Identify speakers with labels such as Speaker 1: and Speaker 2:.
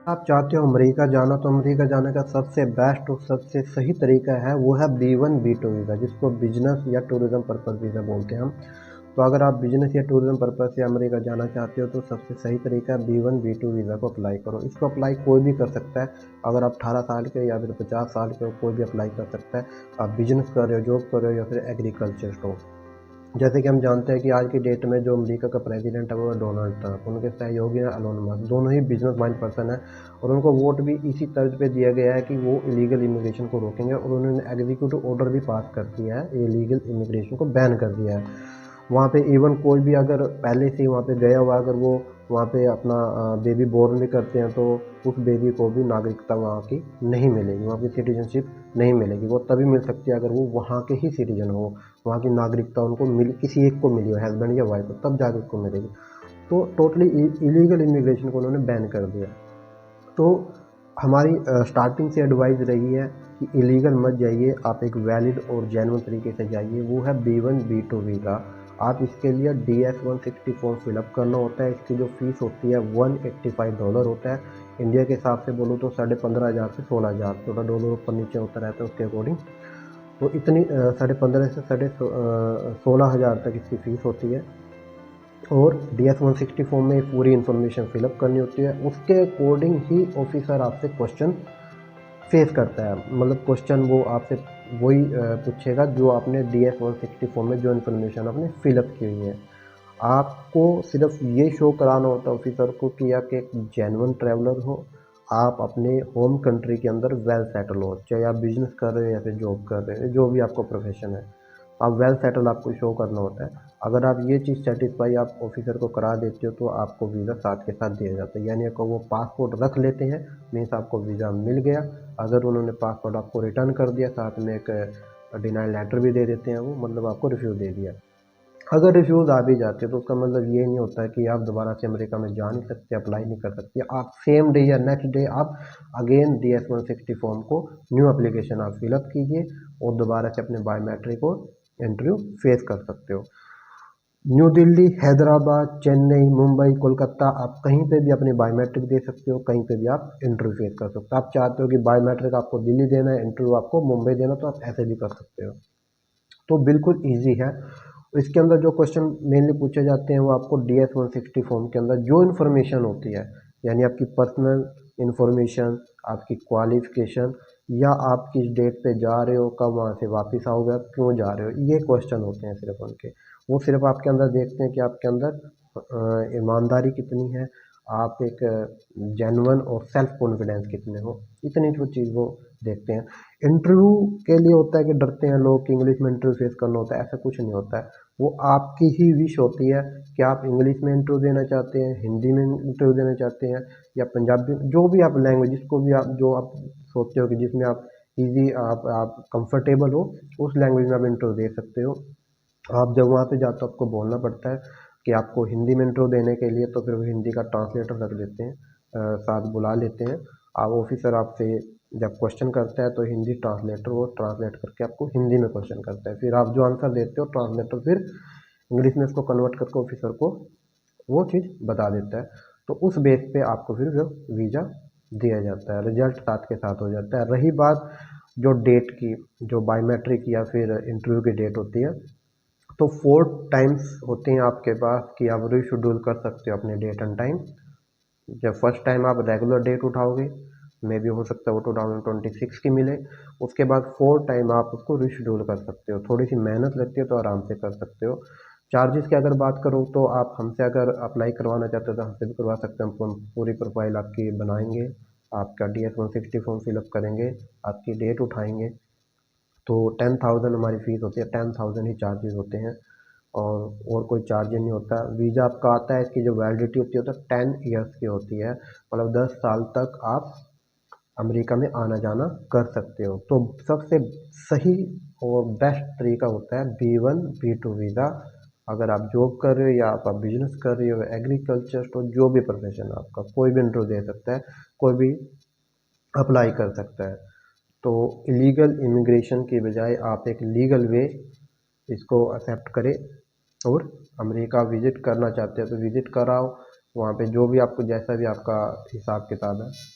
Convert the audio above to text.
Speaker 1: आप चाहते हो अमेरिका जाना, तो अमेरिका जाने का सबसे बेस्ट और सबसे सही तरीका है वो है B1 B2 वीज़ा, जिसको बिजनेस या टूरिज्म पर्पस वीज़ा बोलते हैं हम। तो अगर आप बिजनेस या टूरिज्म पर्पस से अमेरिका जाना चाहते हो तो सबसे सही तरीका है B1 B2 वीज़ा को अप्लाई करो। इसको अप्लाई कोई भी कर सकता है। अगर आप 18 साल के या फिर 50 साल के हो, कोई भी अप्लाई कर सकता है। आप बिजनेस कर रहे हो, जॉब कर रहे हो या फिर एग्रीकल्चर हो। जैसे कि हम जानते हैं कि आज की डेट में जो अमेरिका का प्रेसिडेंट है वो है डोनाल्ड ट्रंप, उनके सहयोगी हैं एलोन मस्क, दोनों ही बिजनेस माइंड पर्सन है। और उनको वोट भी इसी तर्ज पे दिया गया है कि वो इलीगल इमिग्रेशन को रोकेंगे, और उन्होंने एग्जीक्यूटिव ऑर्डर भी पास कर दिया है, इलीगल इमिग्रेशन को बैन कर दिया है। वहाँ पे इवन कोई भी अगर पहले से ही वहाँ पे गया हुआ, अगर वो वहाँ पे अपना बेबी बोर्न भी करते हैं, तो उस बेबी को भी नागरिकता वहाँ की नहीं मिलेगी, वहाँ की सिटीजनशिप नहीं मिलेगी। वो तभी मिल सकती है अगर वो वहाँ के ही सिटीजन हो, वहाँ की नागरिकता उनको मिल किसी एक को मिली हो, हस्बैंड या वाइफ को, तब जाकर उसको मिलेगी। तो टोटली इलीगल इमिग्रेशन को उन्होंने बैन कर दिया। तो हमारी स्टार्टिंग से एडवाइस रही है कि इलीगल मत जाइए, आप एक वैलिड और जेन्युइन तरीके से जाइए, वो है B1 B2 वीज़ा। आप इसके लिए DS-160 फॉर्म फिलअप करना होता है। इसकी जो फीस होती है $185 होता है। इंडिया के हिसाब से बोलो तो 15,500 से 16,000, थोड़ा डॉलर ऊपर नीचे होता रहता है उसके अकॉर्डिंग। तो इतनी 15,500 से 16,000 तक इसकी फ़ीस होती है। और DS-160 फॉर्म में पूरी इन्फॉर्मेशन फिलअप करनी होती है। उसके अकॉर्डिंग ही ऑफिसर आपसे क्वेश्चन फेस करता है, मतलब क्वेश्चन वो आपसे वही पूछेगा जो आपने DS-160 फॉर्म में जो इन्फॉर्मेशन आपने फिलअप की हुई है। आपको सिर्फ ये शो कराना होता है ऑफिसर को कि आप एक जेन्युइन ट्रैवलर हो, आप अपने होम कंट्री के अंदर वेल सेटल हो, चाहे आप बिजनेस कर रहे हो या फिर जॉब कर रहे हो, जो भी आपको प्रोफेशन है, आप वेल सेटल आपको शो करना होता है। अगर आप ये चीज़ सेटिस्फाई आप ऑफिसर को करा देते हो तो आपको वीज़ा साथ के साथ दिया जाता है, यानी आपको वो पासपोर्ट रख लेते हैं, मीन्स आपको वीज़ा मिल गया। अगर उन्होंने पासपोर्ट आपको रिटर्न कर दिया, साथ में एक डिनाइल लेटर भी दे देते हैं वो, मतलब आपको रिफ्यूज़ दे दिया। अगर रिफ्यूज़ आ भी जाते तो उसका मतलब ये नहीं होता है कि आप दोबारा से अमेरिका में जा नहीं सकते, अप्लाई नहीं कर सकते। आप सेम डे या नेक्स्ट डे आप अगेन DS-160 फॉर्म को न्यू एप्लीकेशन आप फिलअप कीजिए और दोबारा से अपने बायोमेट्रिक को इंटरव्यू फेस कर सकते हो। न्यू दिल्ली, हैदराबाद, चेन्नई, मुंबई, कोलकाता, आप कहीं पे भी अपने बायोमेट्रिक दे सकते हो, कहीं पे भी आप इंटरव्यू फेस कर सकते हो। आप चाहते हो कि बायोमेट्रिक आपको दिल्ली देना है, इंटरव्यू आपको मुंबई देना, तो आप ऐसे भी कर सकते हो। तो बिल्कुल ईजी है। इसके अंदर जो क्वेश्चन मेनली पूछे जाते हैं वो आपको DS-160 फॉर्म के अंदर जो इन्फॉर्मेशन होती है, यानी आपकी पर्सनल इन्फॉर्मेशन, आपकी क्वालिफिकेशन, या आप किस डेट पे जा रहे हो, कब वहाँ से वापस आओगे, आप क्यों जा रहे हो, ये क्वेश्चन होते हैं सिर्फ उनके। वो सिर्फ आपके अंदर देखते हैं कि आपके अंदर ईमानदारी कितनी है, आप एक जेन्युइन और सेल्फ कॉन्फिडेंस कितने हो, इतनी जो चीज़ वो देखते हैं। इंटरव्यू के लिए होता है कि डरते हैं लोग कि इंग्लिश में इंटरव्यू फेस करना होता है, ऐसा कुछ नहीं होता है। वो आपकी ही विश होती है कि आप इंग्लिश में इंटरव्यू देना चाहते हैं, हिंदी में इंटरव्यू देना चाहते हैं, या पंजाबी, जो भी आप लैंग्वेज, जिसको भी आप जो आप सोचते हो कि जिसमें आप ईजी आप कंफर्टेबल हो, उस लैंग्वेज में आप इंटरव्यू दे सकते हो। आप जब वहाँ पे जाते हो आपको बोलना पड़ता है कि आपको हिंदी में इंटरव्यू देने के लिए, तो फिर वो हिंदी का ट्रांसलेटर रख देते हैं, साथ बुला लेते हैं। आप ऑफिसर आपसे जब क्वेश्चन करता है तो हिंदी ट्रांसलेटर वो ट्रांसलेट करके आपको हिंदी में क्वेश्चन करता है, फिर आप जो आंसर देते हो ट्रांसलेटर फिर इंग्लिश में उसको कन्वर्ट करके ऑफिसर को वो चीज़ बता देता है। तो उस बेस पे आपको फिर जो वीज़ा दिया जाता है, रिजल्ट साथ के साथ हो जाता है। रही बात जो डेट की, जो बायोमेट्रिक या फिर इंटरव्यू की डेट होती है, तो 4 टाइम्स होते हैं आपके पास कि आप रीशेड्यूल कर सकते हो अपने डेट एंड टाइम। जब फर्स्ट टाइम आप रेगुलर डेट उठाओगे, मे बी हो सकता है वो 2026 की मिले, उसके बाद 4 टाइम आप उसको रीशेड्यूल कर सकते हो। थोड़ी सी मेहनत लगती है तो आराम से कर सकते हो। चार्जेस की अगर बात करूँ तो आप हमसे अगर अप्लाई करवाना चाहते हो तो हमसे भी करवा सकते हैं। हम पूरी प्रोफाइल आपकी बनाएंगे, आपका DS-160 फॉर्म फिलअप करेंगे, आपकी डेट उठाएंगे। तो 10,000 हमारी फ़ीस होती है, 10,000 ही चार्जेस होते हैं, और कोई चार्ज नहीं होता। वीज़ा आपका आता है, इसकी जो वैलिडिटी होती है तो 10 ईयर्स की होती है, मतलब 10 साल तक आप अमेरिका में आना जाना कर सकते हो। तो सबसे सही और बेस्ट तरीका होता है B1 B2 वीज़ा। अगर आप जॉब कर रहे हो या आप बिजनेस कर रहे हो, एग्रीकल्चर, तो जो भी प्रोफेशन है आपका, कोई भी इंटरव्यू दे सकता है, कोई भी अप्लाई कर सकता है। तो इलीगल इमिग्रेशन की बजाय आप एक लीगल वे इसको एक्सेप्ट करें, और अमेरिका विज़िट करना चाहते हैं तो विज़िट कराओ। वहाँ पे जो भी आपको जैसा भी आपका हिसाब किताब है